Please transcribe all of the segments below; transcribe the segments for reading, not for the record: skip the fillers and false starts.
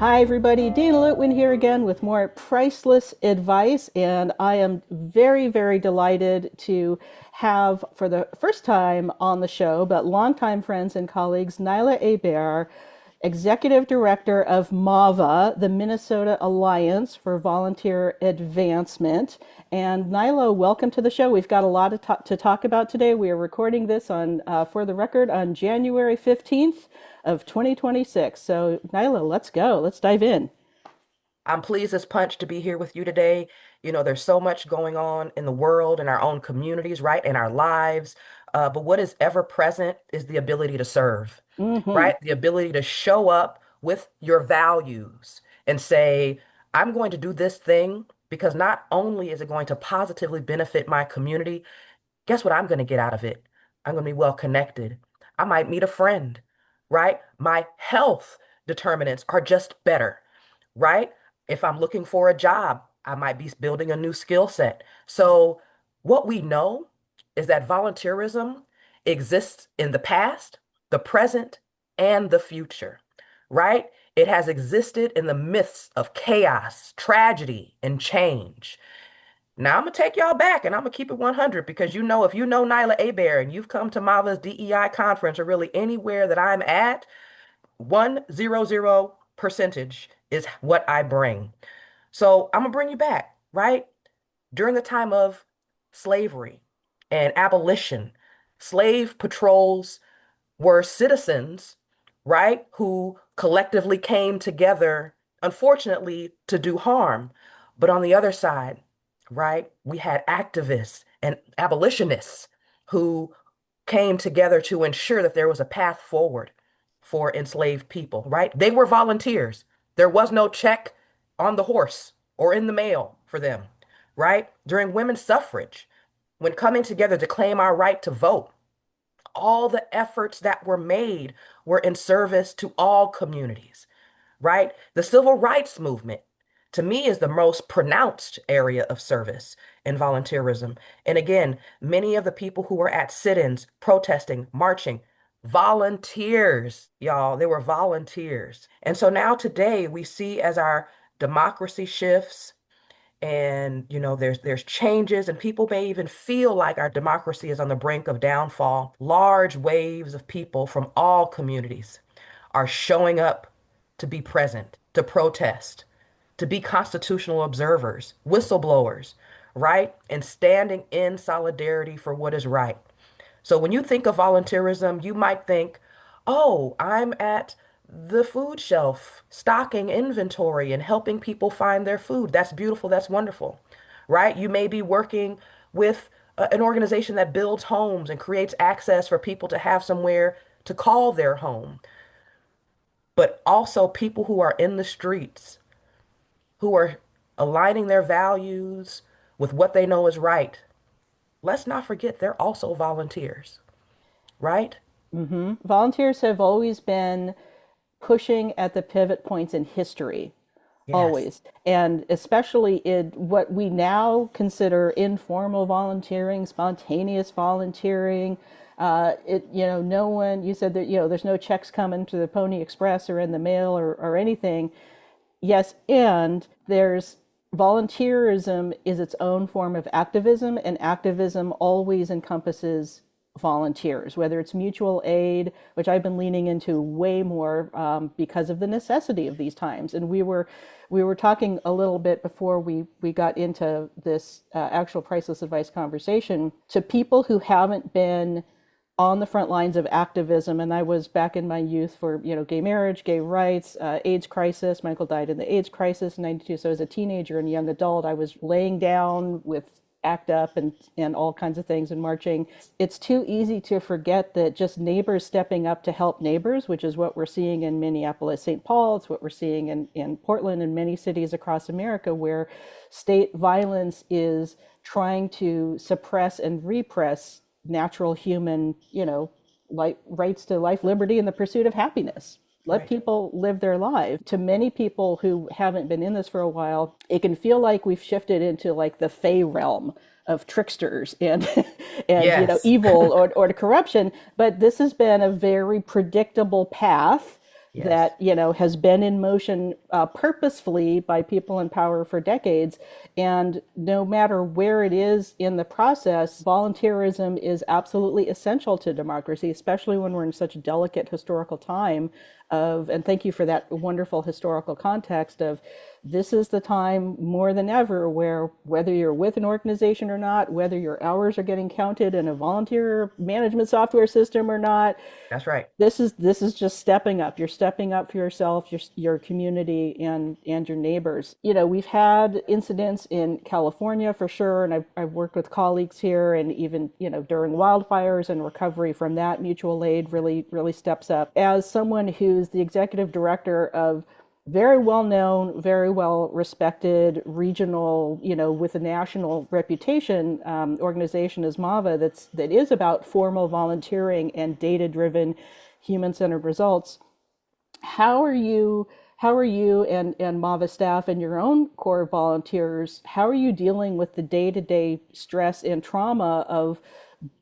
Hi, everybody. Dana Litwin here again with more Priceless Advice. And I am very, very delighted to have, for the first time on the show, but longtime friends and colleagues, Niila Hebert, Executive Director of MAVA, the Minnesota Alliance for Volunteer Advancement. And Niila, welcome to the show. We've got a lot to talk about today. We are recording this on, for the record, on January 15th of 2026. So Niila, let's go. Let's dive in. I'm pleased as punch to be here with you today. There's so much going on in the world, in our own communities, right, in our lives. But what is ever present is the ability to serve, Hmm. right? The ability to show up with your values and say, I'm going to do this thing because not only is it going to positively benefit my community, guess what I'm going to get out of it? I'm going to be well connected. I might meet a friend, right? My health determinants are just better, right? If I'm looking for a job, I might be building a new skill set. So, what we know is that volunteerism exists in the past, the present, and the future, right? It has existed in the midst of chaos, tragedy, and change. Now I'm gonna take y'all back and I'm gonna keep it 100 because if you know Niila Hebert and you've come to MAVA's DEI conference or really anywhere that I'm at, 100 percentage is what I bring. So I'm gonna bring you back, right? During the time of slavery and abolition, slave patrols were citizens, right, who collectively came together, unfortunately, to do harm. But on the other side, right, we had activists and abolitionists who came together to ensure that there was a path forward for enslaved people, right? They were volunteers. There was no check on the horse or in the mail for them, right? During women's suffrage, when coming together to claim our right to vote, all the efforts that were made were in service to all communities, right? The civil rights movement, to me, is the most pronounced area of service in volunteerism. And again, many of the people who were at sit-ins, protesting, marching, volunteers, y'all, they were volunteers. And so now today we see as our democracy shifts, and there's changes and people may even feel like our democracy is on the brink of downfall. Large waves of people from all communities are showing up to be present, to protest, to be constitutional observers, whistleblowers, right? And standing in solidarity for what is right. So when you think of volunteerism, you might think, oh, I'm at the food shelf, stocking inventory and helping people find their food. That's beautiful. That's wonderful, right? You may be working with an organization that builds homes and creates access for people to have somewhere to call their home, but also people who are in the streets, who are aligning their values with what they know is right. Let's not forget they're also volunteers, right? Volunteers have always been pushing at the pivot points in history, Yes. always. And especially in what we now consider informal volunteering, spontaneous volunteering. No one, you said that, there's no checks coming to the Pony Express or in the mail or anything. Yes, and there's volunteerism is its own form of activism, and activism always encompasses volunteers, whether it's mutual aid, which I've been leaning into way more because of the necessity of these times. And we were talking a little bit before we got into this actual priceless advice conversation to people who haven't been on the front lines of activism. And I was back in my youth for, gay marriage, gay rights, AIDS crisis. Michael died in the AIDS crisis in 92. So as a teenager and young adult, I was laying down with ACT UP and all kinds of things and marching. It's too easy to forget that just neighbors stepping up to help neighbors, which is what we're seeing in Minneapolis, St. Paul. It's what we're seeing in Portland and many cities across America where state violence is trying to suppress and repress natural human, rights to life, liberty, and the pursuit of happiness. Let Right. people live their lives. To many people who haven't been in this for a while, it can feel like we've shifted into like the fey realm of tricksters and and Yes. evil or to corruption. But this has been a very predictable path Yes, that has been in motion purposefully by people in power for decades. And no matter where it is in the process, volunteerism is absolutely essential to democracy, especially when we're in such a delicate historical time of, and thank you for that wonderful historical context of, this is the time more than ever where, whether you're with an organization or not, whether your hours are getting counted in a volunteer management software system or not, that's right. this is just stepping up. You're stepping up for yourself, your community, and your neighbors. We've had incidents in California for sure, and I've worked with colleagues here, and even during wildfires and recovery from that, mutual aid really steps up. As someone who's the executive director of very well known, very well respected regional, with a national reputation, organization as MAVA, that is about formal volunteering and data driven, human centered results. How are you? How are you and MAVA staff and your own core volunteers? How are you dealing with the day to day stress and trauma of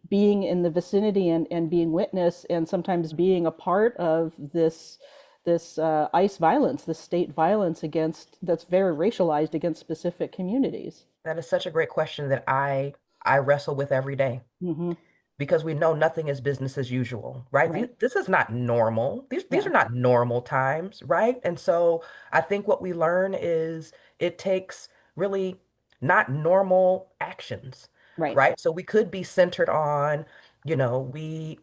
being in the vicinity and being witness and sometimes being a part of this ICE violence, this state violence against that's very racialized against specific communities? That is such a great question that I wrestle with every day Mm-hmm. because we know nothing is business as usual, right? Right. This is not normal. These are Yeah. not normal times, right? And so I think what we learn is it takes really not normal actions, Right. right? So we could be centered on, you know, we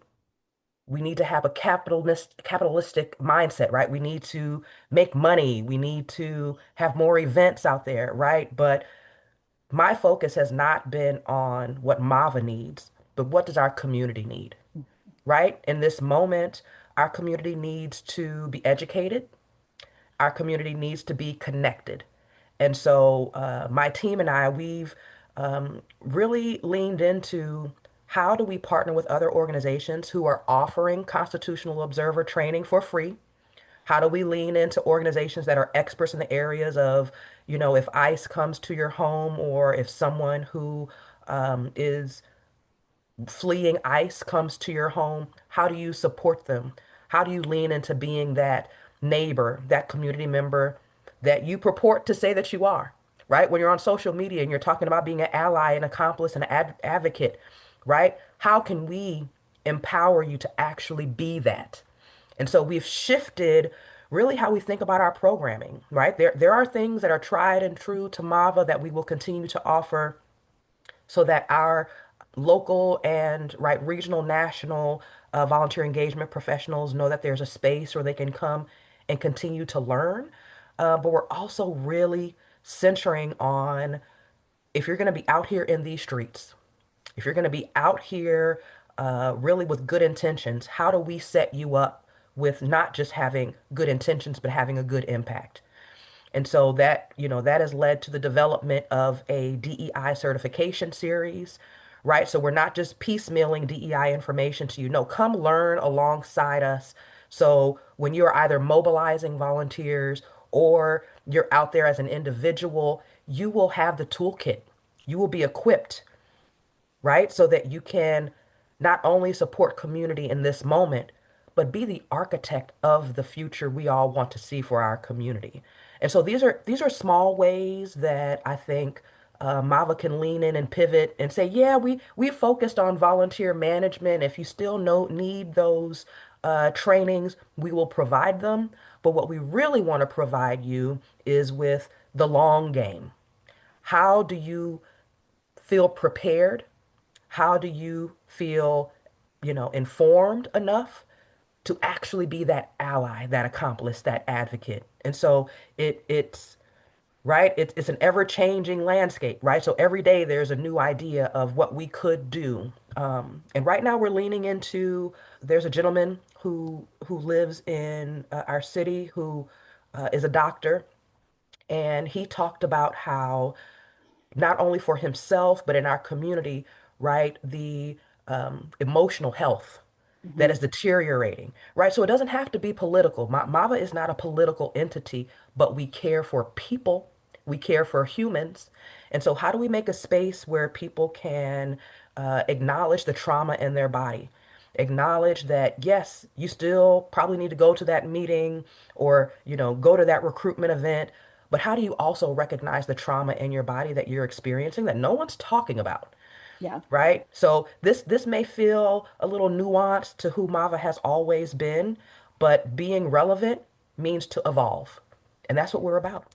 need to have a capitalistic mindset, right? We need to make money. We need to have more events out there, right? But my focus has not been on what MAVA needs, but what does our community need, right? In this moment, our community needs to be educated. Our community needs to be connected. And so my team and I, we've really leaned into how do we partner with other organizations who are offering constitutional observer training for free? How do we lean into organizations that are experts in the areas of, if ICE comes to your home or if someone who is fleeing ICE comes to your home, how do you support them? How do you lean into being that neighbor, that community member that you purport to say that you are, right? When you're on social media and you're talking about being an ally, an accomplice, an advocate, right? How can we empower you to actually be that? And so we've shifted really how we think about our programming, right? There are things that are tried and true to MAVA that we will continue to offer so that our local and right regional, national volunteer engagement professionals know that there's a space where they can come and continue to learn. But we're also really centering on if you're going to be out here in these streets, if you're going to be out here really with good intentions, how do we set you up with not just having good intentions, but having a good impact? And so that, that has led to the development of a DEI certification series, right? So we're not just piecemealing DEI information to you. No, come learn alongside us. So when you're either mobilizing volunteers or you're out there as an individual, you will have the toolkit. You will be equipped, right? So that you can not only support community in this moment, but be the architect of the future we all want to see for our community. And so these are small ways that I think MAVA can lean in and pivot and say, yeah, we focused on volunteer management. If you still need those trainings, we will provide them. But what we really want to provide you is with the long game. How do you feel prepared? How do you feel, informed enough to actually be that ally, that accomplice, that advocate? And so it's right. It's an ever-changing landscape, right? So every day there's a new idea of what we could do. And right now we're leaning into. There's a gentleman who lives in our city who is a doctor, and he talked about how not only for himself, but in our community, right? The emotional health that Mm-hmm. is deteriorating, right? So it doesn't have to be political. MAVA is not a political entity, but we care for people, we care for humans. And so, how do we make a space where people can acknowledge the trauma in their body, Acknowledge that, yes, you still probably need to go to that meeting or, go to that recruitment event. But how do you also recognize the trauma in your body that you're experiencing that no one's talking about? Yeah. Right? So this may feel a little nuanced to who Mava has always been, but being relevant means to evolve. And that's what we're about.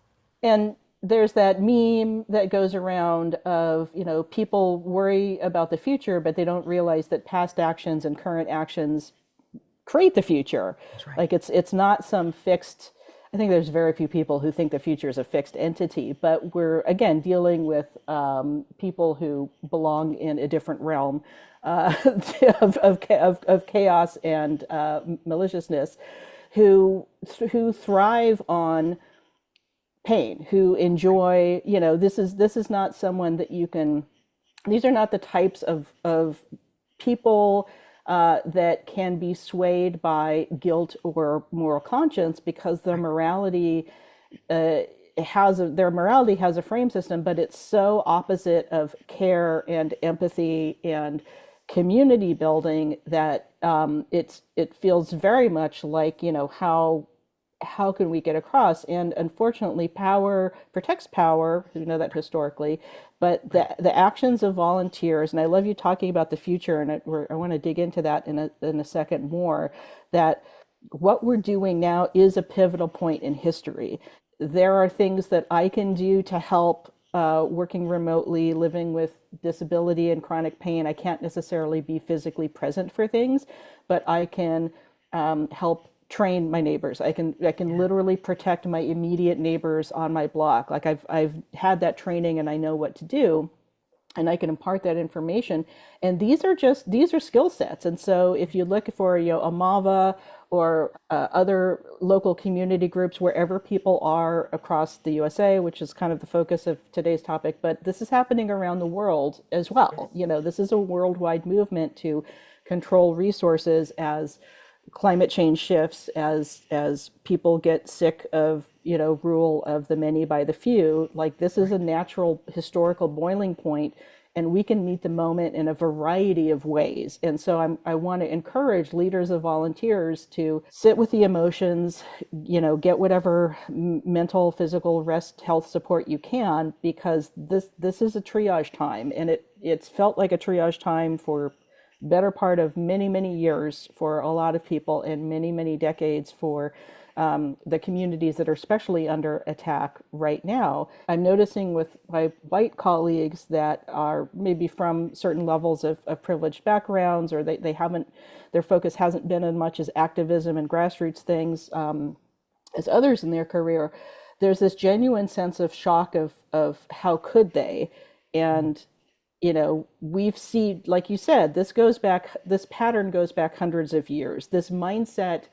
And there's that meme that goes around of, people worry about the future, but they don't realize that past actions and current actions create the future. That's right. Like it's not some fixed. I think there's very few people who think the future is a fixed entity, but we're again dealing with people who belong in a different realm uh, of chaos and maliciousness, who who thrive on pain, who enjoy. This is not someone that you can. These are not the types of people that can be swayed by guilt or moral conscience because Right. uh, their morality has a frame system, but it's so opposite of care and empathy and community building that it feels very much like, how can we get across? And unfortunately, power protects power. We know that historically, but Right. the actions of volunteers, and I love you talking about the future, and I want to dig into that in a second more. That what we're doing now is a pivotal point in history. There are things that I can do to help. Working remotely, living with disability and chronic pain, I can't necessarily be physically present for things, but I can help train my neighbors. I can Yeah. literally protect my immediate neighbors on my block. Like I've had that training and I know what to do, and I can impart that information. And these are skill sets. And so if you look for a MAVA or other local community groups wherever people are across the USA, which is kind of the focus of today's topic, but this is happening around the world as Yes. well. This is a worldwide movement to control resources as climate change shifts, as people get sick of rule of the many by the few. Like, this is Right. a natural historical boiling point, and we can meet the moment in a variety of ways. And so I want to encourage leaders of volunteers to sit with the emotions, get whatever mental, physical, rest, health support you can, because this is a triage time, and it's felt like a triage time for better part of many, many years for a lot of people, and many, many decades for the communities that are especially under attack right now. I'm noticing with my white colleagues that are maybe from certain levels of privileged backgrounds, or they haven't, their focus hasn't been as much as activism and grassroots things as others in their career. There's this genuine sense of shock of how could they? Mm. And we've seen, like you said, this pattern goes back hundreds of years. This mindset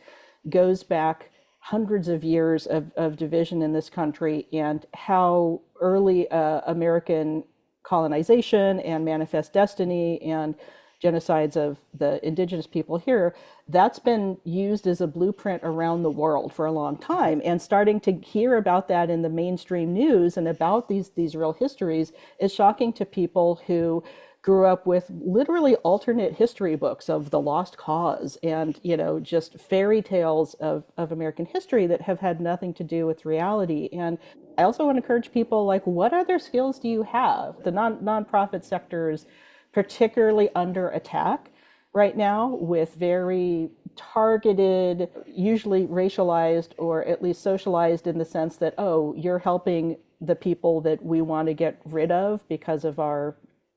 goes back hundreds of years of division in this country, and how early American colonization and manifest destiny and genocides of the indigenous people here, that's been used as a blueprint around the world for a long Yes. time. And starting to hear about that in the mainstream news and about these real histories is shocking to people who grew up with literally alternate history books of the lost cause, and just fairy tales of American history that have had nothing to do with reality. And I also want to encourage people, like, what other skills do you have? The nonprofit sector is particularly under attack right now, with very targeted, usually racialized or at least socialized, in the sense that, oh, you're helping the people that we want to get rid of because of our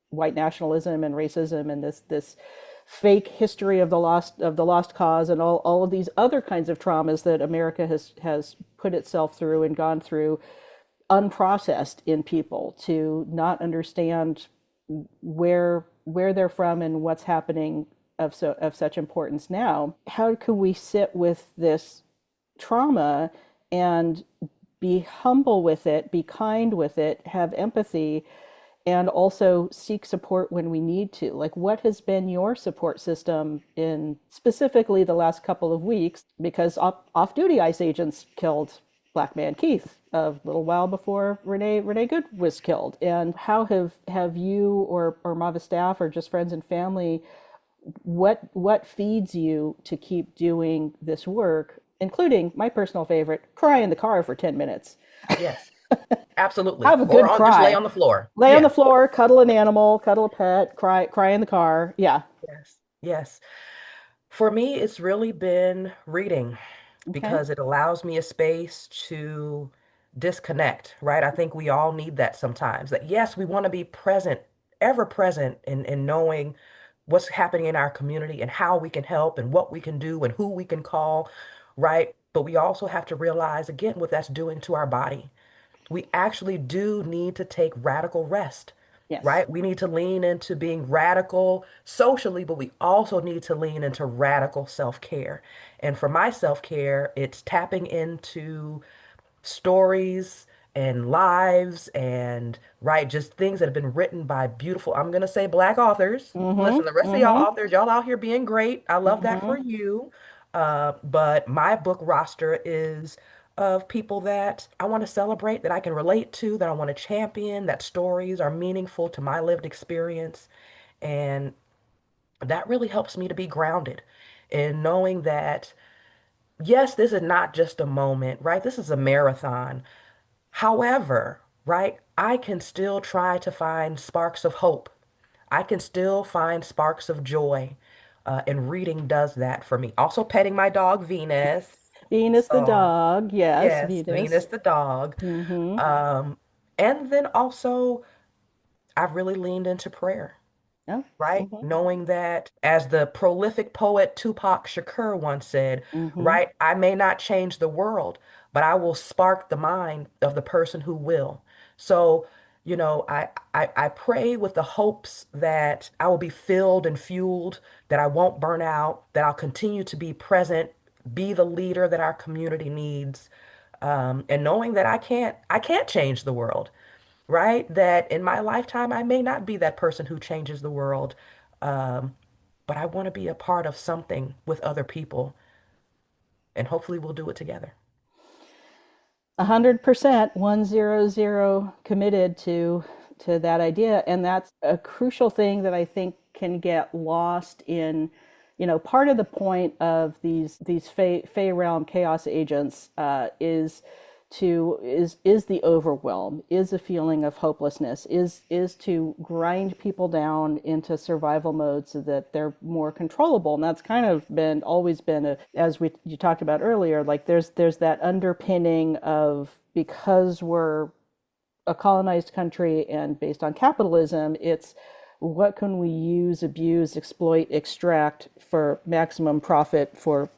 white nationalism and racism and this fake history of the lost cause, and all of these other kinds of traumas that America has put itself through and gone through unprocessed in people, to not understand where they're from and what's happening of such importance now. How can we sit with this trauma and be humble with it, be kind with it, have empathy, and also seek support when we need to? Like, what has been your support system in specifically the last couple of weeks? Because off-duty ICE agents killed Black Man Keith a little while before Renee Good was killed. And how have you or MAVA staff or just friends and family what feeds you to keep doing this work, including my personal favorite, cry in the car for 10 minutes. Yes, absolutely. Have a Or good on just lay cry. on the floor. Lay on the Yeah. floor, cuddle an animal, cuddle a pet, cry in the car. Yeah. Yes. Yes. For me, it's really been reading Okay. because it allows me a space to disconnect, right? I think we all need that sometimes. That yes, we want to be present, ever present in knowing what's happening in our community and how we can help and what we can do and who we can call, right? But we also have to realize again what that's doing to our body. We actually do need to take radical rest, Yes. right? We need to lean into being radical socially, but we also need to lean into radical self-care. And for my self-care, it's tapping into stories and lives and right just things that have been written by beautiful, I'm gonna say black authors. Listen, Mm-hmm. the rest of y'all Mm-hmm. authors, y'all out here being great. I love that for Mm-hmm. you. But my book roster is of people that I want to celebrate, that I can relate to, that I want to champion, that stories are meaningful to my lived experience. And that really helps me to be grounded in knowing that yes, this is not just a moment, right? This is a marathon. However, right, I can still try to find sparks of hope. I can still find sparks of joy. And reading does that for me. Also, petting my dog, Venus. Venus the So, dog. Yes, yes, Venus Venus. the dog. Mm-hmm. Um, and then also, I've really leaned into prayer, Oh. right? Mm-hmm. Knowing that, as the prolific poet Tupac Shakur once said, Mm-hmm. right, I may not change the world, but I will spark the mind of the person who will. So, I pray with the hopes that I will be filled and fueled, that I won't burn out, that I'll continue to be present, be the leader that our community needs, and knowing that I can't change the world, right? That in my lifetime, I may not be that person who changes the world, um, but I want to be a part of something with other people, and hopefully we'll do it together. 100%, 100 committed to that idea, and that's a crucial thing that I think can get lost in, part of the point of these Fey realm chaos agents is the overwhelm, is a feeling of hopelessness, is to grind people down into survival mode so that they're more controllable. And that's kind of been always been as you talked about earlier, like there's that underpinning of, because we're a colonized country and based on capitalism, it's what can we use, abuse, exploit, extract for maximum profit for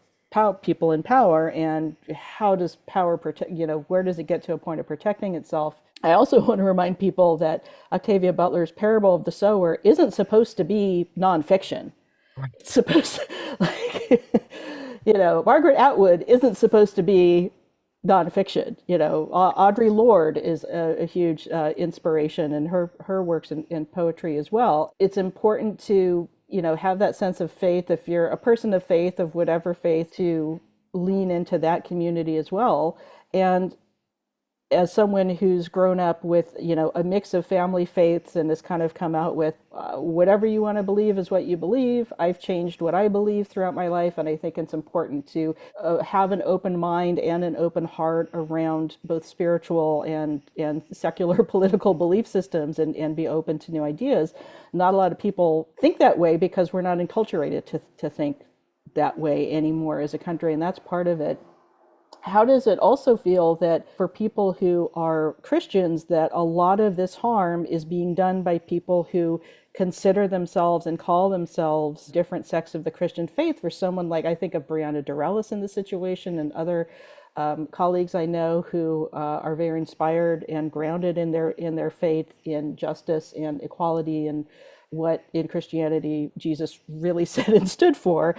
people in power, and how does power protect, where does it get to a point of protecting itself? I also want to remind people that Octavia Butler's Parable of the Sower isn't supposed to be nonfiction. Right. It's supposed to, like, Margaret Atwood isn't supposed to be nonfiction. Audre Lorde is a huge inspiration, and her works in poetry as well. It's important to have that sense of faith, if you're a person of faith, of whatever faith, to lean into that community as well. And as someone who's grown up with a mix of family faiths and has kind of come out with whatever you want to believe is what you believe, I've changed what I believe throughout my life, and I think it's important to have an open mind and an open heart around both spiritual and secular political belief systems, and be open to new ideas. Not a lot of people think that way because we're not enculturated to think that way anymore as a country, and that's part of it. How does it also feel that for people who are Christians, that a lot of this harm is being done by people who consider themselves and call themselves different sects of the Christian faith? For someone like, I think of Brianna Dorellis in this situation, and other colleagues I know who are very inspired and grounded in their faith in justice and equality, and what in Christianity Jesus really said and stood for.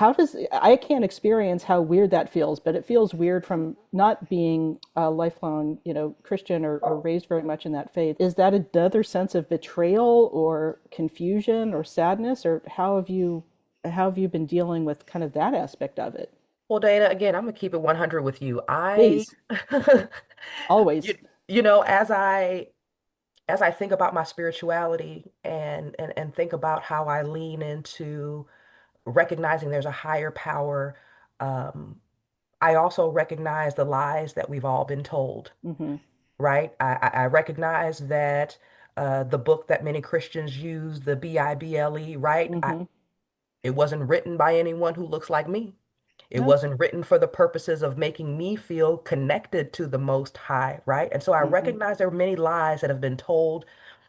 I can't experience how weird that feels, but it feels weird from not being a lifelong, Christian, or raised very much in that faith. Is that another sense of betrayal or confusion or sadness, or how have you been dealing with kind of that aspect of it? Well, Dana, again, I'm gonna keep it 100 with you. I, Please, you, always. you know, as I as I think about my spirituality and think about how I lean into recognizing there's a higher power, um, I also recognize the lies that we've all been told, Mm-hmm. right? I recognize that the book that many Christians use, the Bible, right? Mm-hmm. It wasn't written by anyone who looks like me. It No. wasn't written for the purposes of making me feel connected to the Most High, right? And so I Mm-hmm. recognize there are many lies that have been told.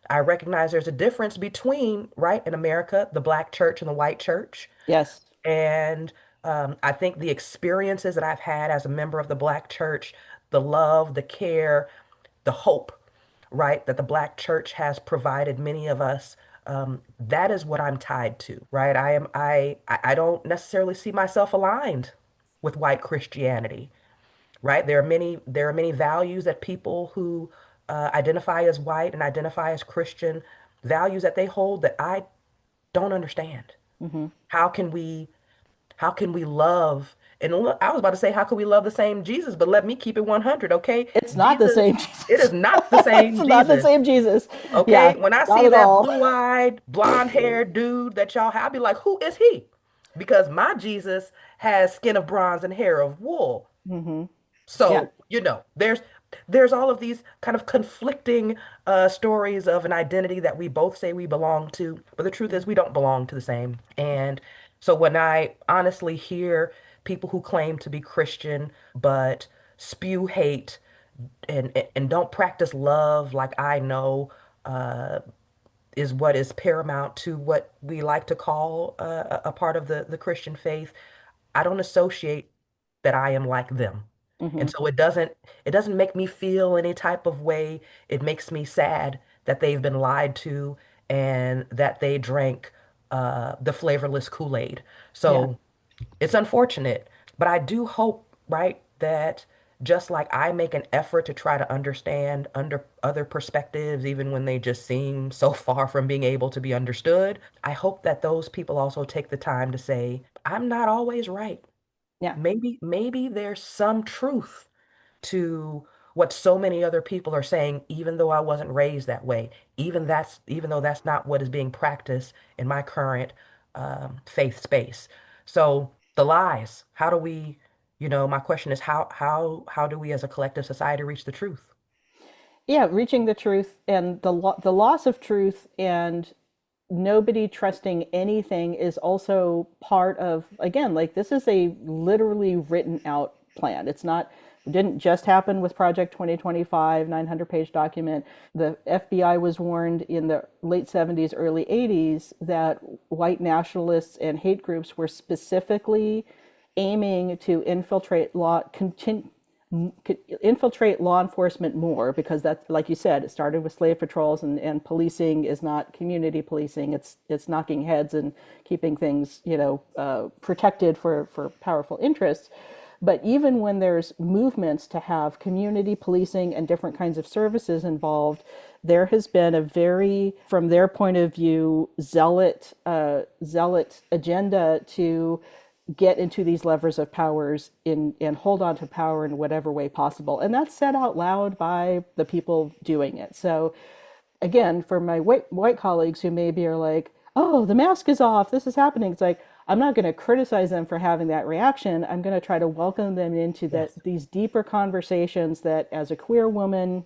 I recognize there's a difference between, right, in America, the black church and the white church. Yes. And I think the experiences that I've had as a member of the black church, the love, the care, the hope, right, that the black church has provided many of us, that is what I'm tied to, right? I don't necessarily see myself aligned with white Christianity, right? There are many values that people who identify as white and identify as Christian, values that they hold that I don't understand. Mm-hmm. How can we how can we love? And look, I was about to say, how can we love the same Jesus? But let me keep it 100, okay? It's not the Jesus, same it Jesus. is not the It's same not the Jesus, same Jesus. Yeah, okay? When I not see at that all. blue-eyed, blonde-haired dude that y'all have, I'll be like, who is he? Because my Jesus has skin of bronze and hair of wool. Mm-hmm. Yeah. So, there's all of these kind of conflicting stories of an identity that we both say we belong to, but the truth is we don't belong to the same. And so when I honestly hear people who claim to be Christian but spew hate and don't practice love like I know uh, is what is paramount to what we like to call a part of the Christian faith, I don't associate that I am like them. Mm-hmm. And so it doesn't make me feel any type of way. It makes me sad that they've been lied to and that they drank the flavorless Kool-Aid. Yeah. So it's unfortunate, but I do hope, right, that just like I make an effort to try to understand under other perspectives, even when they just seem so far from being able to be understood, I hope that those people also take the time to say, I'm not always right. Yeah. Maybe there's some truth to what so many other people are saying, even though I wasn't raised that way, even though that's not what is being practiced in my current faith space. So the lies, how do we, my question is how do we as a collective society reach the truth? Yeah, reaching the truth and the loss of truth and nobody trusting anything is also part of, again, like this is a literally written out plan. It didn't just happen with Project 2025, 900-page document. The FBI was warned in the late 70s, early 80s that white nationalists and hate groups were specifically aiming to infiltrate law enforcement more because that, like you said, it started with slave patrols, and policing is not community policing. It's knocking heads and keeping things, protected for powerful interests. But even when there's movements to have community policing and different kinds of services involved, there has been a very, from their point of view, zealot agenda to get into these levers of powers in and hold on to power in whatever way possible. And that's said out loud by the people doing it. So again, for my white colleagues who maybe are like, "Oh, the mask is off. This is happening." It's like I'm not going to criticize them for having that reaction. I'm going to try to welcome them into Yes. these deeper conversations that, as a queer woman,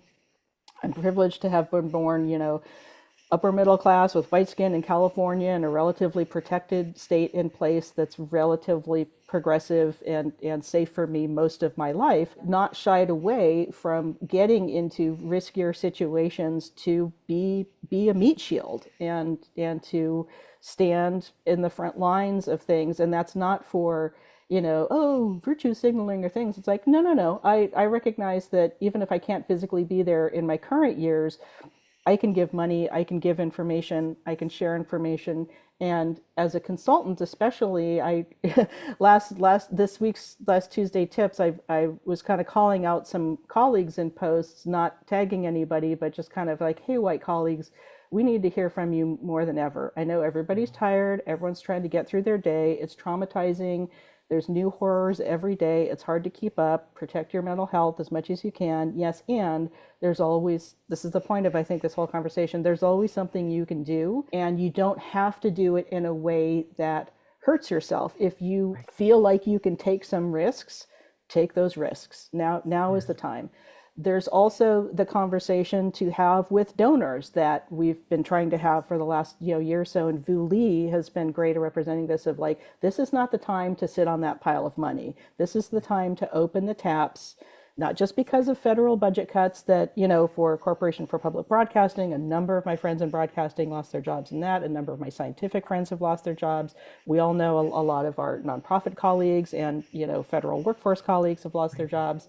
I'm privileged to have been born, upper middle class with white skin in California and a relatively protected state in place that's relatively progressive and safe for me most of my life, not shied away from getting into riskier situations to be a meat shield and to stand in the front lines of things. And that's not for, oh, virtue signaling or things. It's like, no, no, no. I recognize that even if I can't physically be there in my current years, I can give money, I can give information, I can share information. And as a consultant, especially, I this week's last Tuesday tips, I was kind of calling out some colleagues in posts, not tagging anybody, but just kind of like, hey, white colleagues, we need to hear from you more than ever. I know everybody's tired, everyone's trying to get through their day. It's traumatizing There's new horrors every day. It's hard to keep up. Protect your mental health as much as you can. Yes, and there's always, this is the point of, I think, this whole conversation, there's always something you can do, and you don't have to do it in a way that hurts yourself. If you Right. feel like you can take some risks, take those risks. Now is the Yes. time. There's also the conversation to have with donors that we've been trying to have for the last year or so, and Vu Lee has been great at representing this, of like, this is not the time to sit on that pile of money. This is the time to open the taps, not just because of federal budget cuts that, for Corporation for Public Broadcasting, a number of my friends in broadcasting lost their jobs in that. A number of my scientific friends have lost their jobs. We all know a lot of our nonprofit colleagues and, federal workforce colleagues have lost their jobs.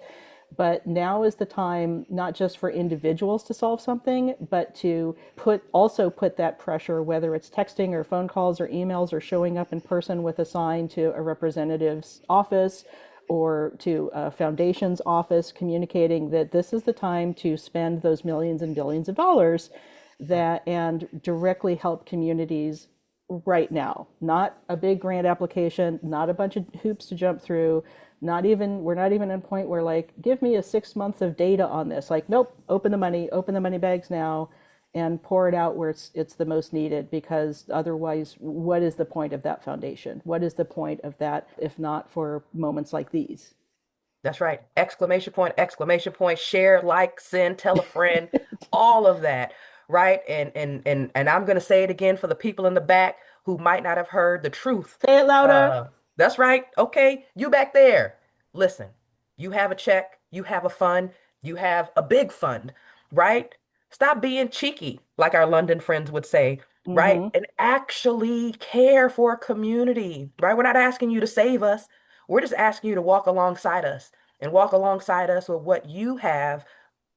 But now is the time not just for individuals to solve something, but to put that pressure, whether it's texting or phone calls or emails or showing up in person with a sign to a representative's office or to a foundation's office, communicating that this is the time to spend those millions and billions of dollars Right. that and directly help communities right now. Not a big grant application, not a bunch of hoops to jump through, we're not even at a point where like, give me a 6 months of data on this. Like, nope, open the money bags now and pour it out where it's the most needed, because otherwise, what is the point of that foundation? What is the point of that if not for moments like these? That's right. Exclamation point, share, like, send, tell a friend, all of that, right? And I'm gonna say it again for the people in the back who might not have heard the truth. Say it louder. Uh, that's right. Okay, you back there. Listen, you have a check, you have a fund, you have a big fund, right? Stop being cheeky, like our London friends would say, right? Mm-hmm. And actually care for a community, right? We're not asking you to save us. We're just asking you to walk alongside us, and walk alongside us with what you have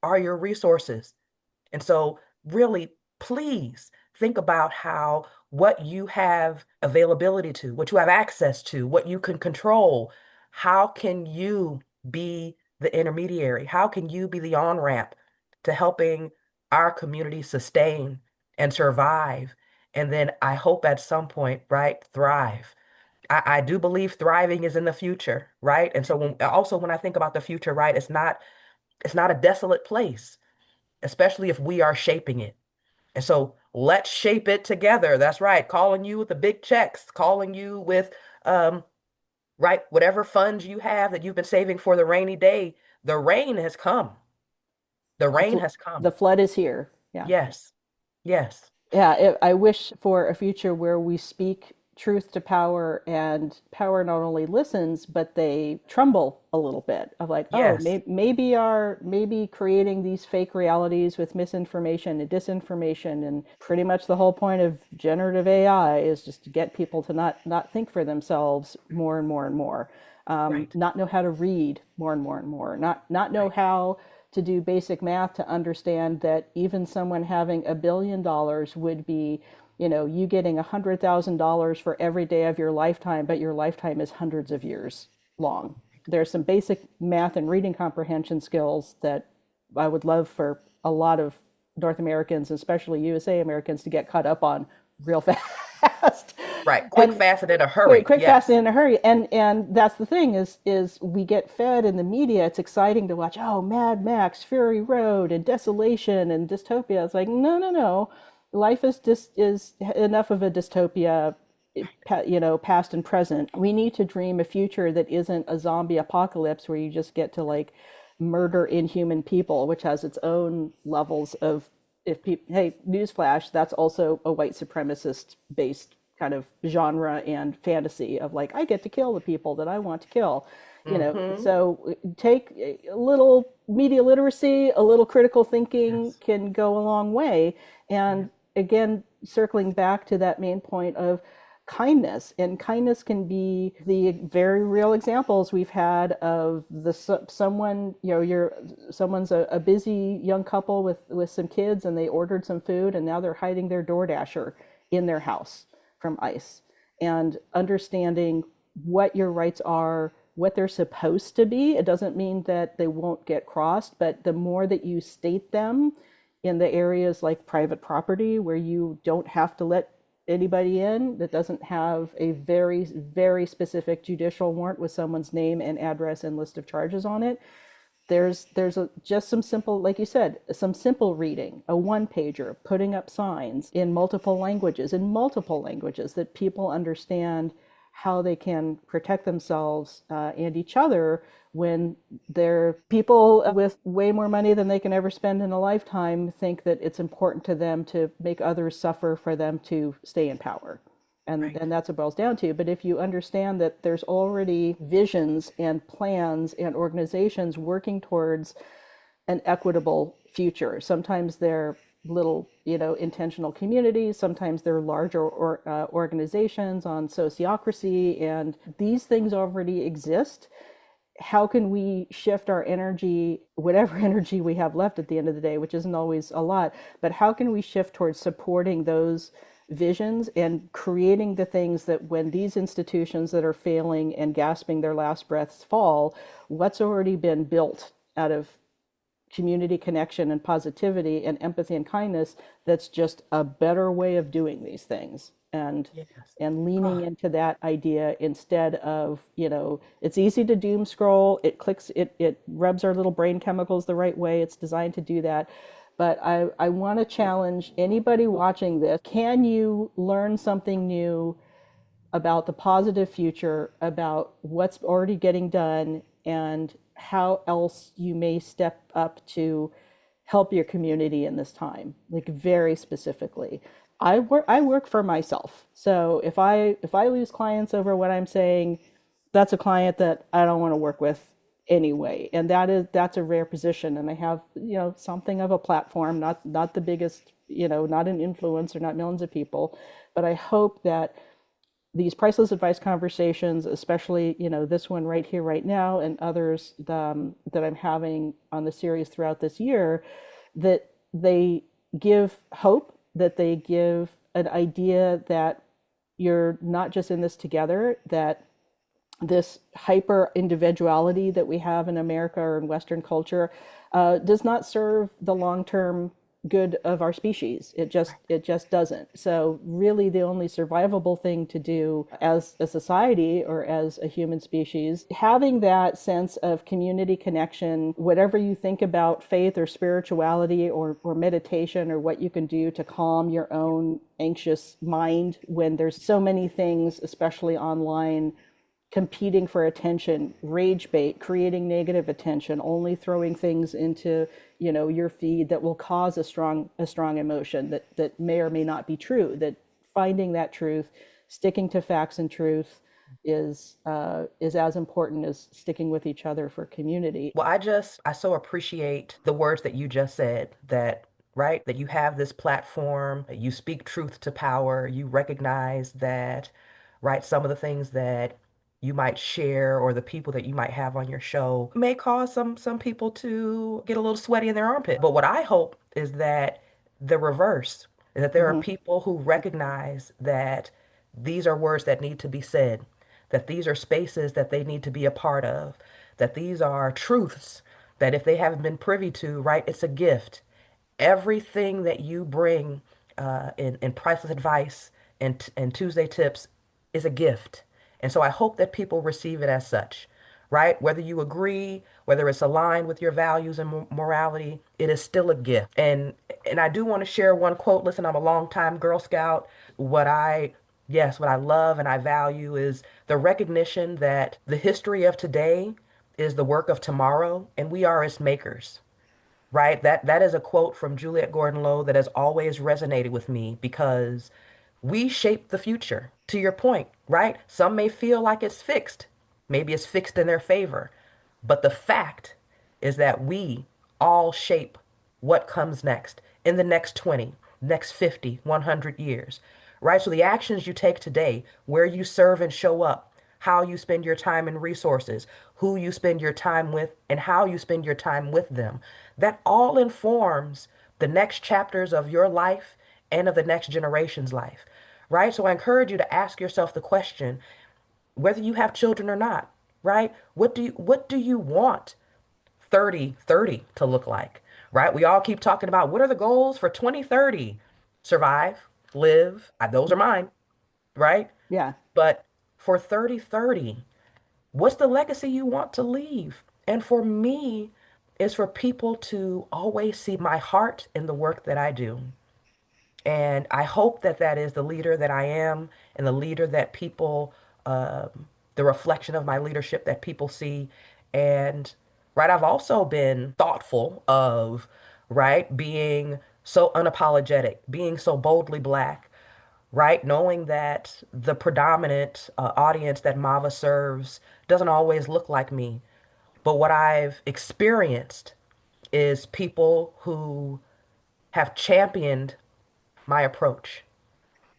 are your resources. And so, really, please think about how what you have availability to, what you have access to, what you can control, how can you be the intermediary? How can you be the on-ramp to helping our community sustain and survive? And then I hope at some point, right, thrive. I do believe thriving is in the future, right? And so when I think about the future, right, it's not a desolate place, especially if we are shaping it. And so let's shape it together. That's right. Calling you with the big checks, calling you with um, right, whatever funds you have that you've been saving for the rainy day. The rain has come. The The, rain fl- has the come. flood is here. Yeah. Yes. Yes. Yeah, I wish for a future where we speak truth to power, and power not only listens, but they tremble a little bit of like, oh, Yes. maybe creating these fake realities with misinformation and disinformation, and pretty much the whole point of generative AI is just to get people to not think for themselves more and more and more, Right. not know how to read more and more and more, not know Right. how to do basic math to understand that even someone having $1 billion would be, you getting $100,000 for every day of your lifetime, but your lifetime is hundreds of years long. There's some basic math and reading comprehension skills that I would love for a lot of North Americans, especially USA Americans, to get caught up on real fast. Right. Quick, And fast, and in a quick, hurry. quick, fast, Yes. and in a hurry. And that's the thing is we get fed in the media. It's exciting to watch. Oh, Mad Max, Fury Road, and desolation and dystopia. It's like, no, no, no. Life is enough of a dystopia, past and present. We need to dream a future that isn't a zombie apocalypse where you just get to like murder inhuman people, which has its own levels of, if people, hey, newsflash, that's also a white supremacist based kind of genre and fantasy of like, I get to kill the people that I want to kill. Mm-hmm. So take a little media literacy, a little critical thinking Yes. can go a long way. Yeah. And again, circling back to that main point of kindness, and kindness can be the very real examples we've had of someone, someone's a busy young couple with some kids, and they ordered some food, and now they're hiding their DoorDasher in their house from ICE, and understanding what your rights are, what they're supposed to be. It doesn't mean that they won't get crossed, but the more that you state them in the areas like private property, where you don't have to let anybody in that doesn't have a very, very specific judicial warrant with someone's name and address and list of charges on it. Just some simple, like you said, some simple reading, a one pager, putting up signs in multiple languages that people understand how they can protect themselves and each other when they're people with way more money than they can ever spend in a lifetime think that it's important to them to make others suffer for them to stay in power. And Right. that's what it boils down to. But if you understand that there's already visions and plans and organizations working towards an equitable future, sometimes they're little, intentional communities, sometimes they're larger organizations on sociocracy, and these things already exist. How can we shift our energy, whatever energy we have left at the end of the day, which isn't always a lot, but how can we shift towards supporting those visions and creating the things that when these institutions that are failing and gasping their last breaths fall, what's already been built out of community connection and positivity and empathy and kindness, that's just a better way of doing these things. Yes. And leaning Oh, into that idea instead of, it's easy to doom scroll, it clicks, it rubs our little brain chemicals the right way, it's designed to do that. But I want to challenge anybody watching this. Can you learn something new about the positive future, about what's already getting done, and how else you may step up to help your community in this time, like very specifically. I work for myself. So if I lose clients over what I'm saying, that's a client that I don't want to work with anyway. And that's a rare position. And I have, something of a platform, not the biggest, not an influencer, not millions of people, but I hope that these priceless advice conversations, especially this one right here, right now, and others that I'm having on the series throughout this year, that they give hope, that they give an idea that you're not just in this together, that this hyper individuality that we have in America or in Western culture does not serve the long term good of our species. It just doesn't. So really, the only survivable thing to do as a society or as a human species, having that sense of community connection, whatever you think about faith or spirituality or meditation or what you can do to calm your own anxious mind when there's so many things, especially online, competing for attention, rage bait, creating negative attention, only throwing things into, your feed that will cause a strong emotion that may or may not be true. That finding that truth, sticking to facts and truth is as important as sticking with each other for community. well, I so appreciate the words that you just said that, right, that you have this platform, you speak truth to power, you recognize that, right, some of the things that you might share or the people that you might have on your show may cause some people to get a little sweaty in their armpit. But what I hope is that the reverse, is that there are Hmm. people who recognize that these are words that need to be said, that these are spaces that they need to be a part of, that these are truths that if they haven't been privy to, right, it's a gift. Everything that you bring in Priceless Advice and Tuesday Tips is a gift. And so I hope that people receive it as such, right? Whether you agree, whether it's aligned with your values and morality, it is still a gift. And I do want to share one quote. Listen, I'm a longtime Girl Scout. What I Yes, what I love and I value is the recognition that the history of today is the work of tomorrow, and we are its makers, right? That is a quote from Juliet Gordon-Low that has always resonated with me because we shape the future. To your point, right? Some may feel like it's fixed. Maybe it's fixed in their favor. But the fact is that we all shape what comes next in the next 20, next 50, 100 years, right? So the actions you take today, where you serve and show up, how you spend your time and resources, who you spend your time with, and how you spend your time with them, that all informs the next chapters of your life and of the next generation's life, right? So I encourage you to ask yourself the question, whether you have children or not, right? What do you want 3030 to look like, right? We all keep talking about what are the goals for 2030? Survive, live. Those are mine, right? Yeah. But for 30/30, what's the legacy you want to leave? And for me, it's for people to always see my heart in the work that I do. And I hope that that is the leader that I am and the leader that people, the reflection of my leadership that people see. And, right, I've also been thoughtful of, right, being so unapologetic, being so boldly Black, right? Knowing that the predominant audience that MAVA serves doesn't always look like me. But what I've experienced is people who have championed my approach,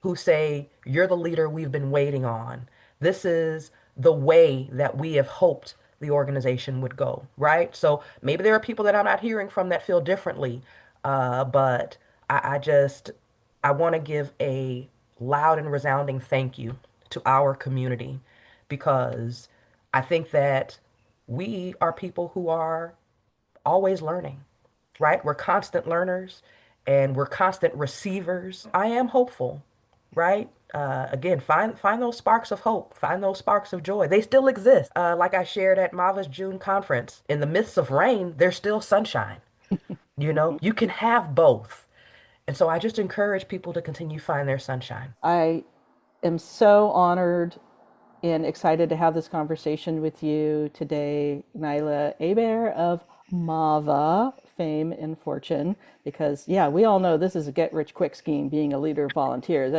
who say, you're the leader we've been waiting on. This is the way that we have hoped the organization would go, right? So maybe there are people that I'm not hearing from that feel differently, but I just, I want to give a loud and resounding thank you to our community because I think that we are people who are always learning, right? We're constant learners and we're constant receivers. I am hopeful, right? Again, find those sparks of hope, find those sparks of joy. They still exist. Like I shared at MAVA's June conference, in the midst of rain, there's still sunshine. You know, you can have both. And so I just encourage people to continue to find their sunshine. I am so honored and excited to have this conversation with you today, Niila Hebert of MAVA fame and fortune. Because yeah, we all know this is a get rich quick scheme. Being a leader of volunteers,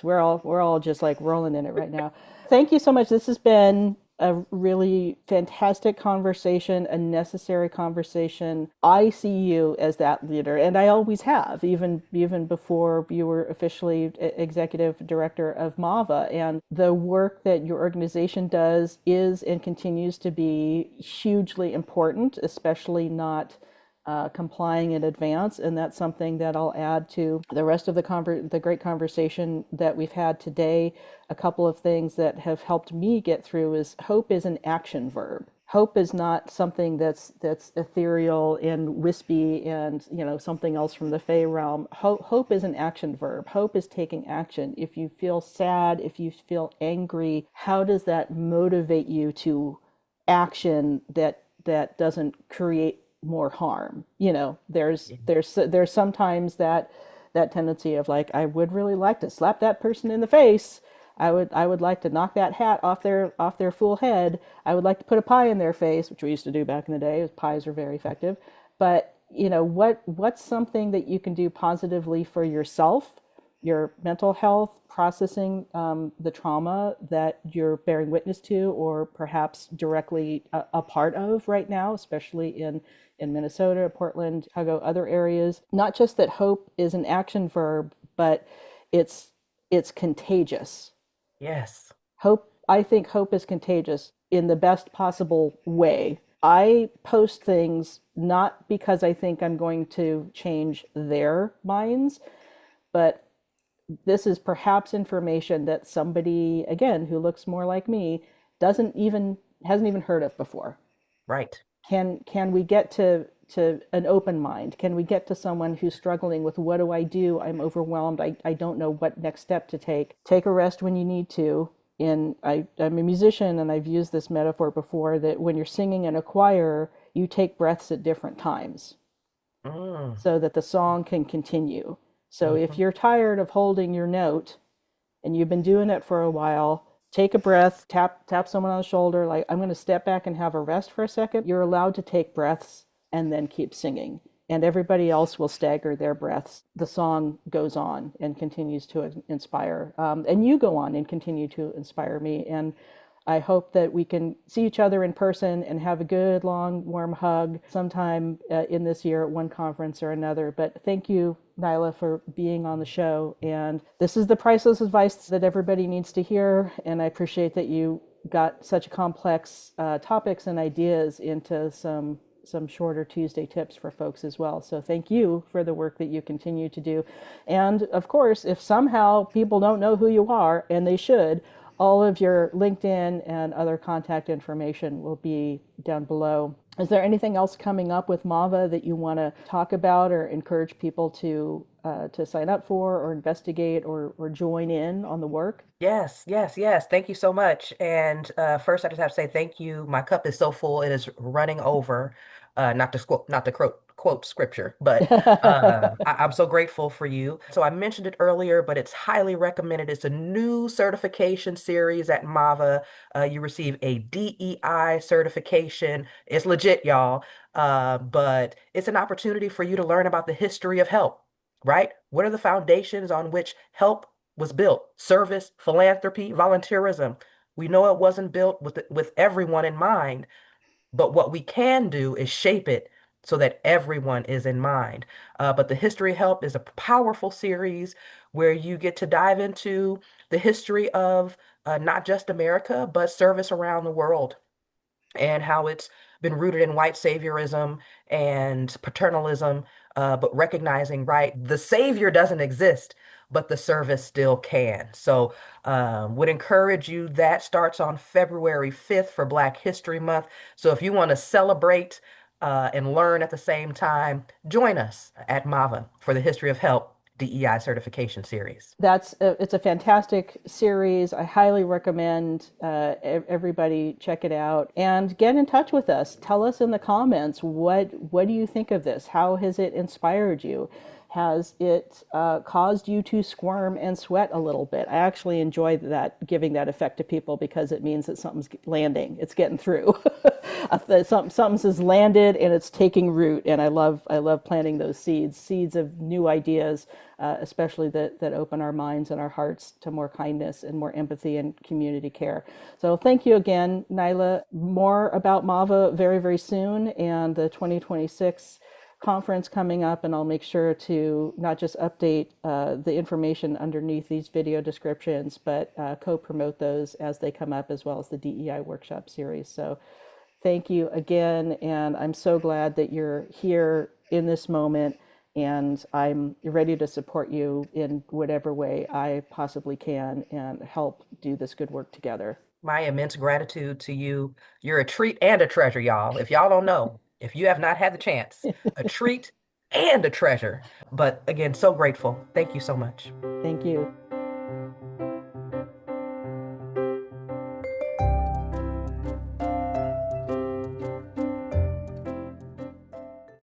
we're all just like rolling in it right now. Thank you so much. This has been a really fantastic conversation, a necessary conversation. I see you as that leader, and I always have, even before you were officially executive director of MAVA. And the work that your organization does is and continues to be hugely important, especially not complying in advance, and that's something that I'll add to the rest of the great conversation that we've had today. A couple of things that have helped me get through is hope is an action verb. Hope is not something that's ethereal and wispy and something else from the Fey realm. Hope is an action verb. Hope is taking action. If you feel sad, if you feel angry, how does that motivate you to action that doesn't create more harm? There's sometimes that tendency of like, I would really like to slap that person in the face. I would like to knock that hat off their full head. I would like to put a pie in their face, which we used to do back in the day. Pies are very effective. But what's something that you can do positively for yourself, your mental health, processing the trauma that you're bearing witness to, or perhaps directly a part of right now, especially in Minnesota, Portland, Chicago, other areas. Not just that hope is an action verb, but it's it's contagious. Yes. I think hope is contagious in the best possible way. I post things not because I think I'm going to change their minds, but this is perhaps information that somebody, again, who looks more like me, doesn't even hasn't even heard of before. Right. Can we get to an open mind? Can we get to someone who's struggling with, what do I do? I'm overwhelmed. I don't know what next step to take. Take a rest when you need to. And I'm a musician, and I've used this metaphor before, that when you're singing in a choir, you take breaths at different times Mm. so that the song can continue. So if Mhm. you're tired of holding your note and you've been doing it for a while, take a breath, tap someone on the shoulder, like, I'm going to step back and have a rest for a second. You're allowed to take breaths and then keep singing. And everybody else will stagger their breaths. The song goes on and continues to inspire. And you go on and continue to inspire me. And I hope that we can see each other in person and have a good, long, warm hug sometime in this year at one conference or another. But thank you, Niila, for being on the show. And this is the priceless advice that everybody needs to hear. And I appreciate that you got such complex topics and ideas into some shorter Tuesday tips for folks as well. So thank you for the work that you continue to do. And of course, if somehow people don't know who you are, and they should, all of your LinkedIn and other contact information will be down below. Is there anything else coming up with MAVA that you want to talk about or encourage people to to sign up for or investigate or join in on the work? Yes, yes, yes. Thank you so much. And first, I just have to say thank you. My cup is so full, it is running over. Not to quote scripture, but I'm so grateful for you. So I mentioned it earlier, but it's highly recommended. It's a new certification series at MAVA. You receive a DEI certification. It's legit, y'all. But it's an opportunity for you to learn about the history of help, right? What are the foundations on which help was built? Service, philanthropy, volunteerism. We know it wasn't built with everyone in mind, but what we can do is shape it so that everyone is in mind. But the History of Help is a powerful series where you get to dive into the history of not just America, but service around the world and how it's been rooted in white saviorism and paternalism, but recognizing, right, the savior doesn't exist, but the service still can. So, would encourage you. That starts on February 5th for Black History Month. So, if you want to celebrate and learn at the same time, join us at MAVA for the History of Help DEI certification series. It's a fantastic series. I highly recommend everybody check it out and get in touch with us. Tell us in the comments what do you think of this? How has it inspired you? Has it caused you to squirm and sweat a little bit? I actually enjoy that, giving that effect to people, because it means that something's landing, it's getting through. Something has landed and it's taking root, and I love planting those seeds of new ideas, especially that open our minds and our hearts to more kindness and more empathy and community care. So thank you again, Niila. More about MAVA very, very soon, and the 2026 conference coming up, and I'll make sure to not just update the information underneath these video descriptions, but co-promote those as they come up, as well as the DEI workshop series. So thank you again, and I'm so glad that you're here in this moment, and I'm ready to support you in whatever way I possibly can and help do this good work together. My immense gratitude to you. You're a treat and a treasure, y'all. If y'all don't know, if you have not had the chance, a treat and a treasure. But again, so grateful. Thank you so much. Thank you.